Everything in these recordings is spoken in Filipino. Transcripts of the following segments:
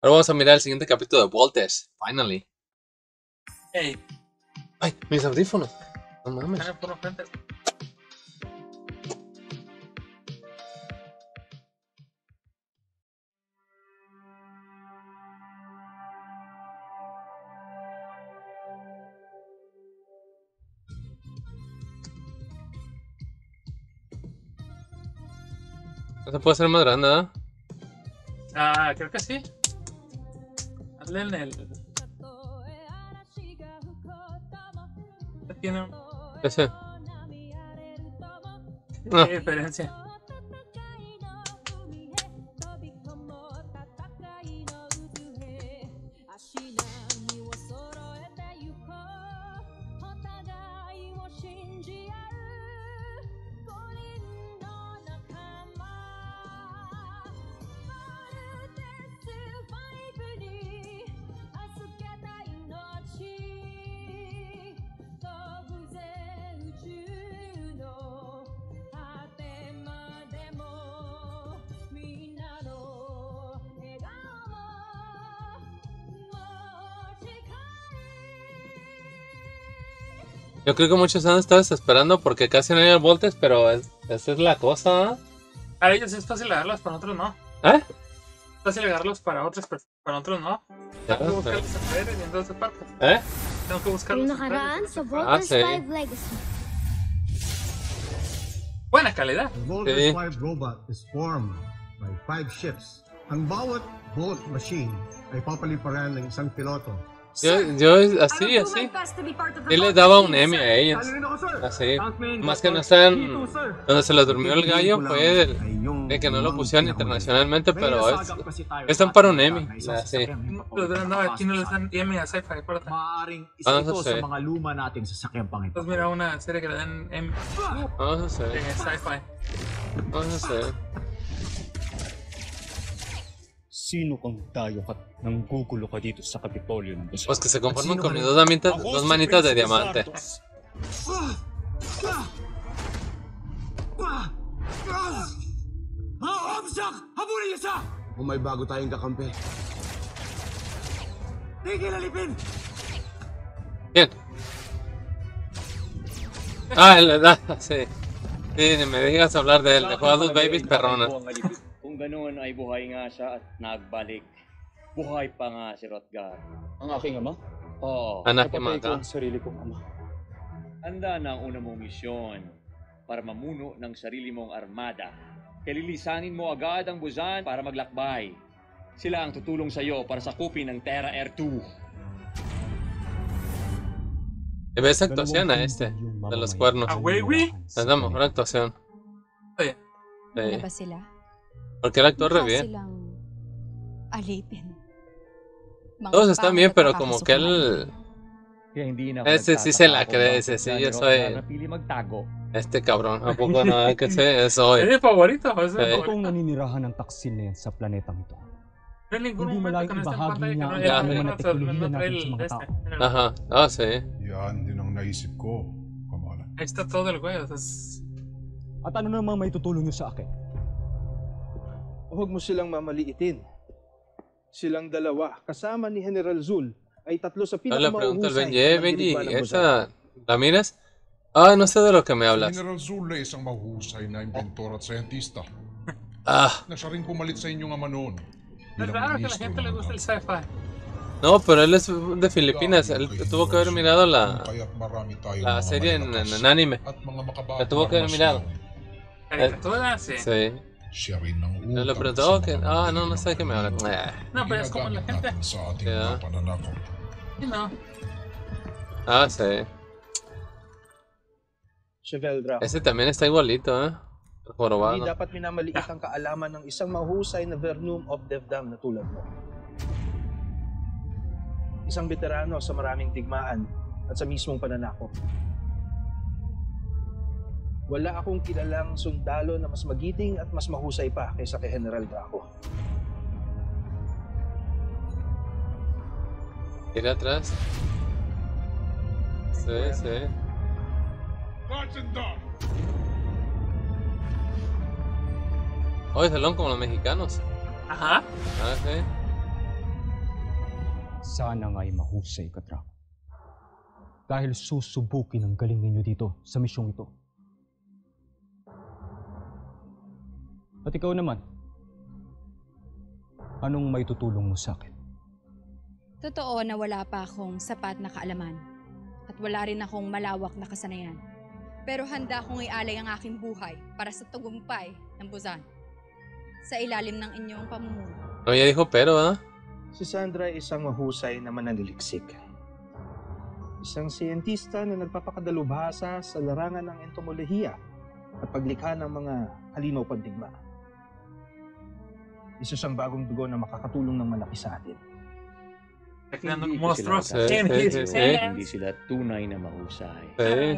Ahora vamos a mirar el siguiente capítulo de Voltes. Finally. Hey, Ay, mis audífonos. No mames. dale por frente. No se puede hacer más grande, ¿verdad? Ah, creo que sí. Hazle en el. Tiene Ese. ¿Qué diferencia? Yo creo que muchos han estado desesperando porque casi no hay Voltes, pero esa es la cosa, ¿eh? Para ellos es fácil agarrarlos, para otros no. ¿Eh? Es fácil agarrarlos para otros, pero para otros no. Ya, Tengo que sí. buscarlos en redes y en todas partes. ¿Eh? Tengo que buscarlos en nakaraan redes. sa Voltes sí. 5 Legacy. Buena calidad. The Voltes Sí. 5 robot is formed by 5 ships. Ang bawat bolt machine ay papaliparan ng isang piloto. Yo así. Y les daba un Emmy a ellos. Así. Más que no están. Donde se les durmió el gallo fue de que no lo pusieron internacionalmente, pero están para un Emmy. Así. No, aquí no les dan Emmy a Sci-Fi, acuérdate. Maaaring Ah, isa ito no sé. sa mga luma nating sasakyang Entonces Panginoon. mira una serie que le dan Emmy Vamos a hacer. en Sci-Fi. Vamos a hacer. Sino kang tayo ka nang gugulo ka dito sa Kapitolyo ng Luzon? Pues que se conforman con mis dos manitas de diamante. Habulin niyo siya! Kung may bago tayong kakampi. Tigil alipin! Bien. Ah, sí. Sí, ni me digas hablar de él. Dejó a dos babies perronas. Kung ganoon ay buhay nga siya at nagbalik. Buhay pa nga si Rotgar. Ang aking ama? Oo. Anak ni napatay ko Maka. ang sarili kong ama. Handa na ang una mong misyon para mamuno ng sarili mong armada. Kalilisanin mo agad ang Buzan para maglakbay. Sila ang tutulong sa iyo para sakupin ng Terra Air 2. Y ves actuación a este, de los cuernos. Ah, güey, güey. Es la mejor actuación. Oye. Sí. ba sila? Porque él actuó re Mukha bien. silang alipin. Mga Todos están bien, pangit pero at como que él... Kaya hindi na Ese sí se la cree, ese sí, yo soy... napili magtago. Este cabrón, ¿a poco no? Es que sé, soy. Es mi favorito, es mi Sí. favorito. Totoong naninirahan ng taksin na yan sa planetang ito. No hay ningún Hindi momento malayong que no esté en ibahagi pantalla que niya no ang haya mga no teknolohiya trae natin sa mga el tao. mira. Ajá, ah, sí. Yan din ang naisip ko, Kamala. Ahí está todo el güey, o sea, es... At ano namang may tutulong niyo sa akin? Huwag mo silang mamaliitin. Silang dalawa, kasama ni General Zul, ay tatlo sa Ahora le pregunto al pinakamahusay Benji, na Benji, dirigma ng ¿esa la miras? Ah, no sé de lo que me Si hablas. General Zul ay isang mahusay na inventor at siyentista Ah, na siya rin pumalit sa inyong ama noon. Es raro que a la gente le guste el sci-fi. no, pero él es de Filipinas. Él tuvo que haber mirado la serie en anime. La tuvo que haber mirado. Caricatura, sí. Sí. Siya rin ang Yo le utak preguntó sa que... mga Ah, no, no natitirang sé de qué me habla. No, pero es como la ginagamit gente. natin sa ating Yeah. mga pananakot. Sí, no. Ah, sí. Cheveldra. Ese también está igualito, ¿eh? El Hindi jorobado. dapat minamaliit ang kaalaman ng isang mahusay na Vernum of Devdam na tulad mo. Isang veterano sa maraming digmaan at sa mismong pananakop. Wala akong kilalang sundalo na mas magiting at mas mahusay pa kaysa kay General Draco. Tira atrás. Sí, sí. Oh, es salón como los mexicanos. Ajá. Ah, sí. Sana nga'y mahusay ka, Draco. Dahil susubukin ang galing ninyo dito sa misyong ito. At ikaw naman, anong may tutulong mo sa akin? Totoo na wala pa akong sapat na kaalaman at wala rin akong malawak na kasanayan. Pero handa akong ialay ang aking buhay para sa tagumpay ng Buzan sa ilalim ng inyong pamumuno. No, ya dijo pero, ¿ah? Si Sandra ay isang mahusay na mananaliksik. Isang siyentista na nagpapakadalubhasa sa larangan ng entomolohiya at paglikha ng mga halimaw pandigma. Isa siyang bagong dugo na makakatulong ng malaki sa atin. Hindi Monstros. Hindi sila tunay na mahusay. Sí.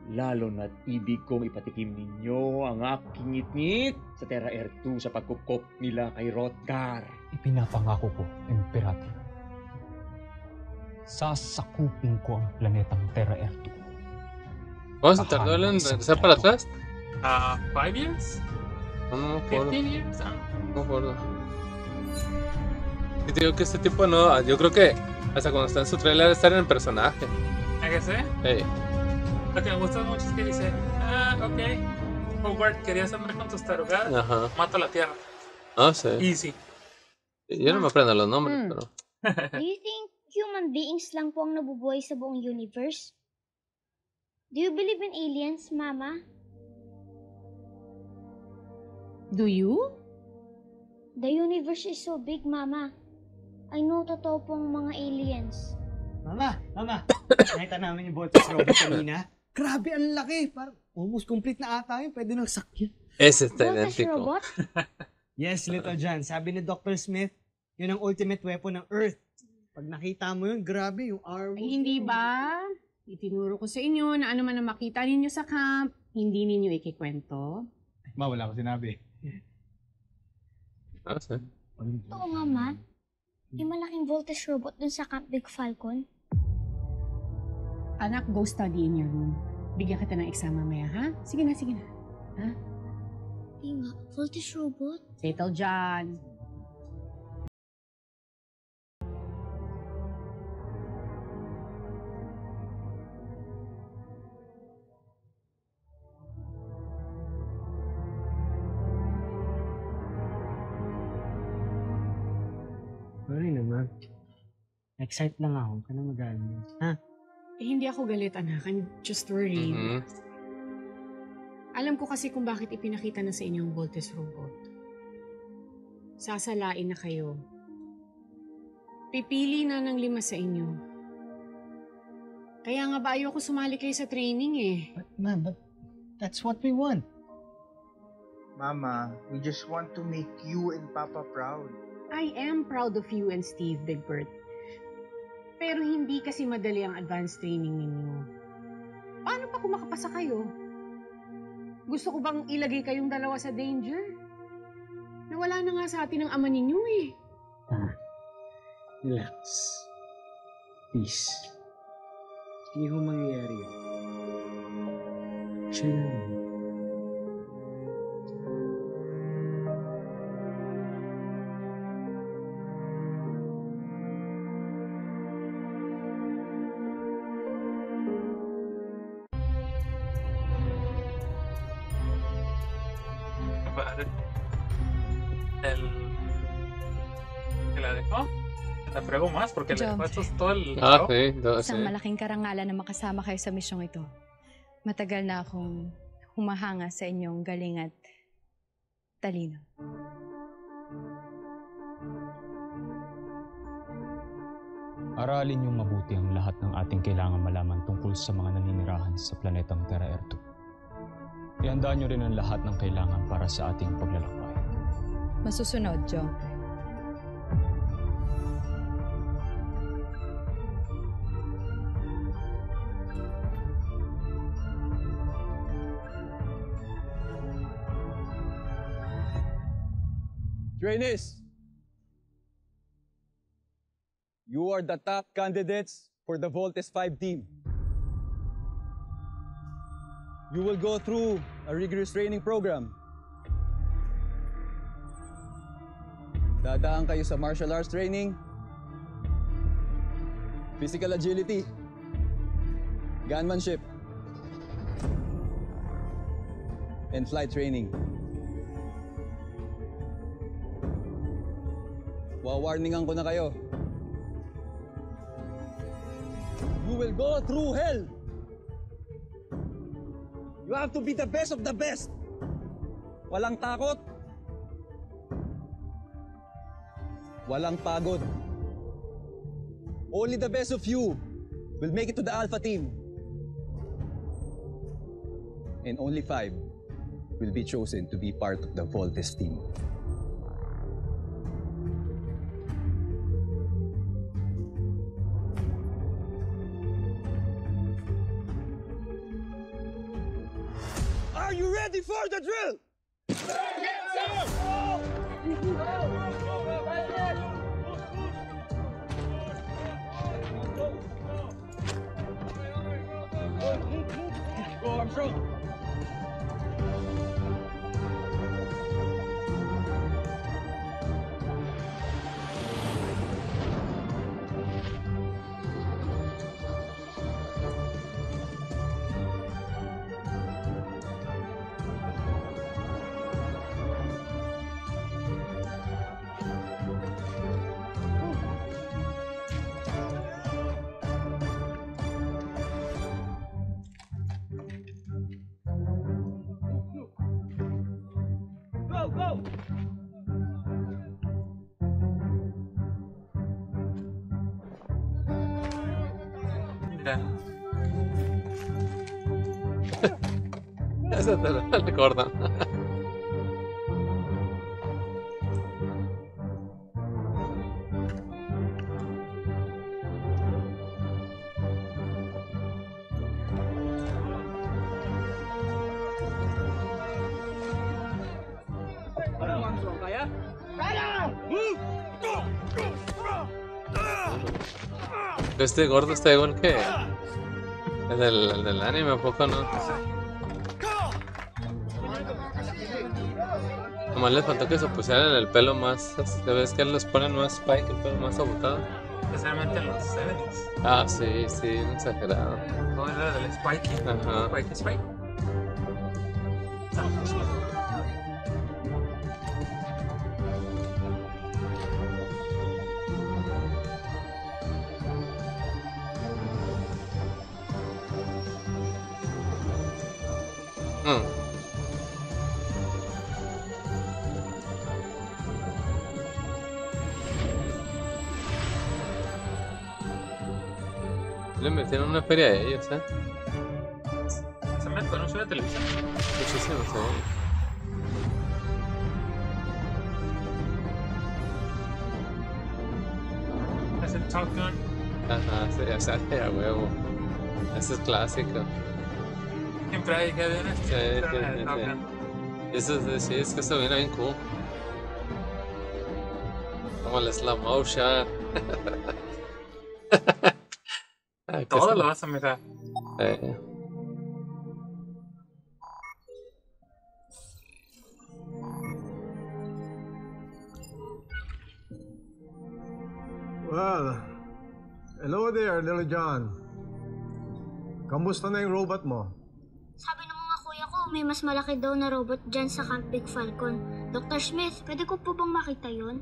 Lalo na't ibig kong ipatikim ninyo ang aking ngit-ngit sa Terra Air 2 sa pagkupkop nila kay Hrothgar. Ipinapangako ko, Imperator. Sasakupin ko ang planetang Terra Air 2. ¿Cómo se tardó en regresar para atrás? 5 years? No me acuerdo. 15 years? No me acuerdo. Y te digo que este tipo no, yo creo que hasta cuando está en su trailer estar en el personaje. ¿A que sé? Hey. Lo que me gusta mucho es que dice, ok, Howard, querías andar con tus tarugadas, Ajá. mato la tierra. Ah, sí. Easy. Yo no me aprendo los nombres, pero... Do you think human beings lang po ang nabubuhay sa buong universe? Do you believe in aliens, Mama? Do you? The universe is so big, Mama. I know totoo pong mga aliens. Mama! Nakita namin yung Voltes robot kanina. Grabe, ang laki. Parang almost complete na ata yun. Pwede nang sakyan. Ese está Voltes idéntico. robot? Yes, Little John. Sabi ni Dr. Smith, yun ang ultimate weapon ng Earth. Pag nakita mo yun, grabe yung armor. Ay, hindi ba? Itinuro ko sa inyo na ano man ang makita ninyo sa camp, hindi ninyo ikikwento. Ma, wala ko sinabi. Ah, sí. Oo nga, Ma. May malaking Voltes robot dun sa Camp Big Falcon. Anak, go study in your room. Bigyan kita ng exam mamaya, ha? Sige na, sige na. Ha? Hindi nga, Voltes robot? Little John. Sorry naman. Excite lang ako. Huwag ka na magalit. Ha? Eh, hindi ako galit, anak. I'm just worried. Mhm. Alam ko kasi kung bakit ipinakita na sa inyo ang Voltes robot. Sasalain na kayo. Pipili na ng 5 sa inyo. Kaya nga ba ayoko sumali kayo sa training eh. But that's what we want. Mama, we just want to make you and Papa proud. I am proud of you and Steve, Big Bert. Pero hindi kasi madali ang advanced training ninyo. Paano pa kung makapasa kayo? Gusto ko bang ilagay kayong dalawa sa danger? Nawala na nga sa atin ang ama ninyo eh. Relax. Peace. Hindi ko mangyayari yun. Chill lang. ¿Te la dejó? La frego más porque le Yo. dejó todo el... Ah, sí, sí. Isang malaking karangalan na makasama kayo sa misyong ito. Matagal na akong humahanga sa inyong galing at talino. Aralin niyong mabuti ang lahat ng ating kailangan malaman tungkol sa mga naninirahan sa planetang Terra Air 2. Ihanda niyo rin ang lahat ng kailangan para sa ating paglalakbay. Masusunod, Joe. Trainees, you are the top candidates for the Voltes 5 team. You will go through a rigorous training program. Dadaan kayo sa martial arts training, physical agility, gunmanship, and flight training. Wawarningan ko na kayo. You will go through hell. You have to be the best of the best. Walang takot. Walang pagod. Only the best of you will make it to the Alpha team. And only 5 will be chosen to be part of the Voltes team. Are you ready for the drill? Go, Armstrong. Go! Eso te lo recuerdan. Este gordo está igual que el del anime, ¿a poco no? Nomás les faltó que se pusieran el pelo más... ¿Ves que los ponen más spike, el pelo más abotado? Especialmente en los 70s. Ah, sí, sí, exagerado. ¿Cómo era del Spikey? Ajá. Spike. Le metieron una feria a ellos, ¿eh? Se me conoce la televisión. Muchísimo, sí. Es el Top Gun. Ajá, sí, ya sale a huevo. Ese es clásico. Siempre hay que ver Sí, sí, sí. Eso sí, es que eso viene bien cool. Como el slow motion. Todo lo vas a mirar. Well, hello there, Little John. Kamusta na yung robot mo? Sabi ng mga kuya ko, may mas malaki daw na robot dyan sa Camp Big Falcon. Dr. Smith, pwede ko po bang makita yun?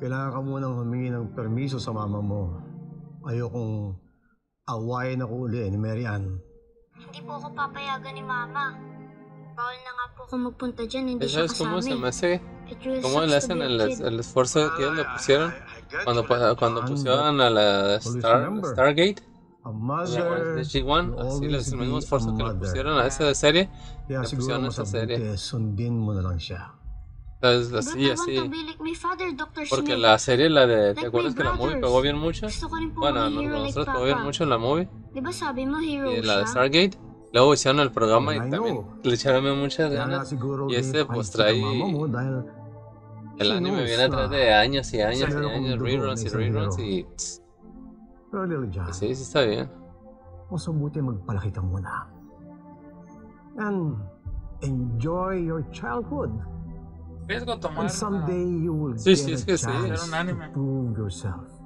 Kailangan ka munang humingi ng permiso sa mama mo. Ayokong awayin ako uli ni Mary Ann. Hindi po ako papayagan ni Mama. Bawal na nga po kung magpunta dyan, hindi siya ¿Sabes cómo se me kasama. hace? ¿Cómo le hacen el esfuerzo que ellos le pusieron? Cuando pusieron a la Stargate, de G1, así el mismo esfuerzo que le pusieron a esa serie, le Kaya siguro pusieron a esa serie. masabuti, sundin mo na lang siya. Entonces, así, But I así. want to be like my father, Dr. Porque Smith. la serie, la de. ¿Te Like acuerdas my que la movie brothers. pegó bien mucho? Gusto ko rin po Bueno, maging hero like nosotros pegó bien Papa. mucho la movie. Di ba sabi mo hero Y la de siya? Stargate. Luego hicieron el programa y I también know. le echaron muchas Kaya nga ganas. siguro Y este may pues fight sa trae. mama mo dahil El she anime knows viene atrás na de años y años y meron años, kang dugo reruns na y isang reruns hero. y. Pero Little John, Sí, sí está bien. masabuti magpalaki ka muna. And enjoy your childhood. Riesgo a tomar. And someday you will Sí, get sí, es a que sí. chance Ser un to anime. prove yourself.